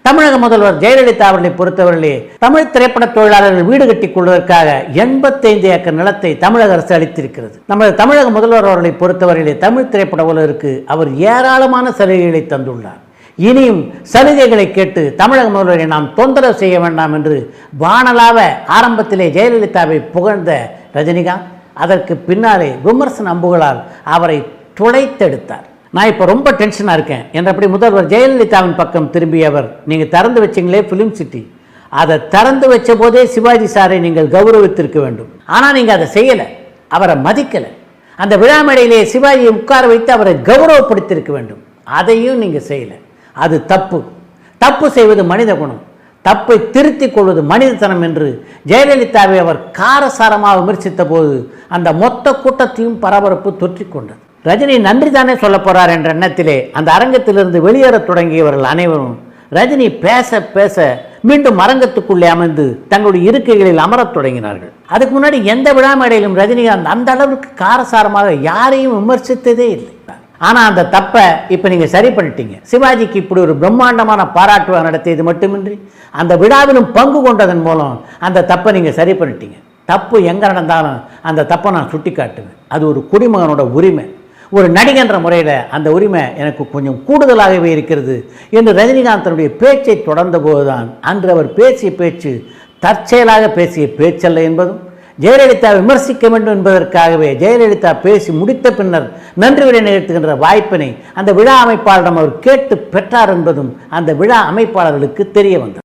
தமிழக முதல்வர் ஜெயலலிதா அவர்களை பொறுத்தவரையிலே தமிழ் திரைப்பட தொழிலாளர்கள் வீடு கட்டிக் கொள்வதற்காக 85 ஏக்கர் நிலத்தை தமிழக அரசு அளித்திருக்கிறது. நமது தமிழக முதல்வர் அவர்களை பொறுத்தவரையிலே தமிழ் திரைப்பட உலகிற்கு அவர் ஏராளமான சலுகைகளை தந்துள்ளார். இனியும் சலுகைகளை கேட்டு தமிழக முதல்வரை நாம் தொந்தரவு செய்ய வேண்டாம் என்று வானலாவ ஆரம்பத்திலே ஜெயலலிதாவை புகழ்ந்த ரஜினிகாந்த் அதற்கு பின்னாலே விமர்சன அம்புகளால் அவரை துளைத்தெடுத்தார். நான் இப்போ ரொம்ப டென்ஷனாக இருக்கேன் என்றபடி முதல்வர் ஜெயலலிதாவின் பக்கம் திரும்பியவர், நீங்கள் திறந்து வச்சிங்களே ஃபிலிம் சிட்டி, அதை திறந்து வச்ச போதே சிவாஜி சாரை நீங்கள் கௌரவித்திருக்க வேண்டும். ஆனால் நீங்கள் அதை செய்யலை, அவரை மதிக்கலை. அந்த விழா மேடையிலே சிவாஜியை உட்கார வைத்து அவரை கௌரவப்படுத்தியிருக்க வேண்டும். அதையும் நீங்கள் செய்யலை. அது தப்பு. தப்பு செய்வது மனித குணம், தப்பை திருத்திக் கொள்வது மனிதத்தனம் என்று ஜெயலலிதாவை அவர் காரசாரமாக விமர்சித்த போது அந்த மொத்த கூட்டத்தையும் பரபரப்பு தொற்றிக்கொண்டது. ரஜினி நன்றி தானே சொல்ல போறார் என்ற எண்ணத்திலே அந்த அரங்கத்திலிருந்து வெளியேற தொடங்கியவர்கள் அனைவரும் ரஜினி பேச பேச மீண்டும் அரங்கத்துக்குள்ளே அமர்ந்து தங்களுடைய இருக்கைகளில் அமரத் தொடங்கினார்கள். அதுக்கு முன்னாடி எந்த விழா மேடையிலும் ரஜினிகாந்த் அந்த அளவுக்கு காரசாரமாக யாரையும் விமர்சித்ததே இல்லை. ஆனால் அந்த தப்பை இப்போ நீங்கள் சரி பண்ணிட்டீங்க. சிவாஜிக்கு இப்படி ஒரு பிரம்மாண்டமான பாராட்டு நடத்தியது மட்டுமின்றி அந்த விழாவிலும் பங்கு கொண்டதன் மூலம் அந்த தப்பை நீங்கள் சரி பண்ணிட்டீங்க. தப்பு எங்கே நடந்தாலும் அந்த தப்பை நான் சுட்டி காட்டுவேன். அது ஒரு குடிமகனோட உரிமை. ஒரு நடிகன்ற முறையில் அந்த உரிமை எனக்கு கொஞ்சம் கூடுதலாகவே இருக்கிறது என்று ரஜினிகாந்தனுடைய பேச்சை தொடர்ந்த போதுதான் அன்று அவர் பேசிய பேச்சு தற்செயலாக பேசிய பேச்சல்ல என்பதும், ஜெயலலிதா விமர்சிக்க வேண்டும் என்பதற்காகவே ஜெயலலிதா பேசி முடித்த பின்னர் நன்றி உரை நிகழ்த்துகின்ற வாய்ப்பினை அந்த விழா அமைப்பாளரிடம் அவர் கேட்டு பெற்றார் என்பதும் அந்த விழா அமைப்பாளர்களுக்கு தெரிய வந்தது.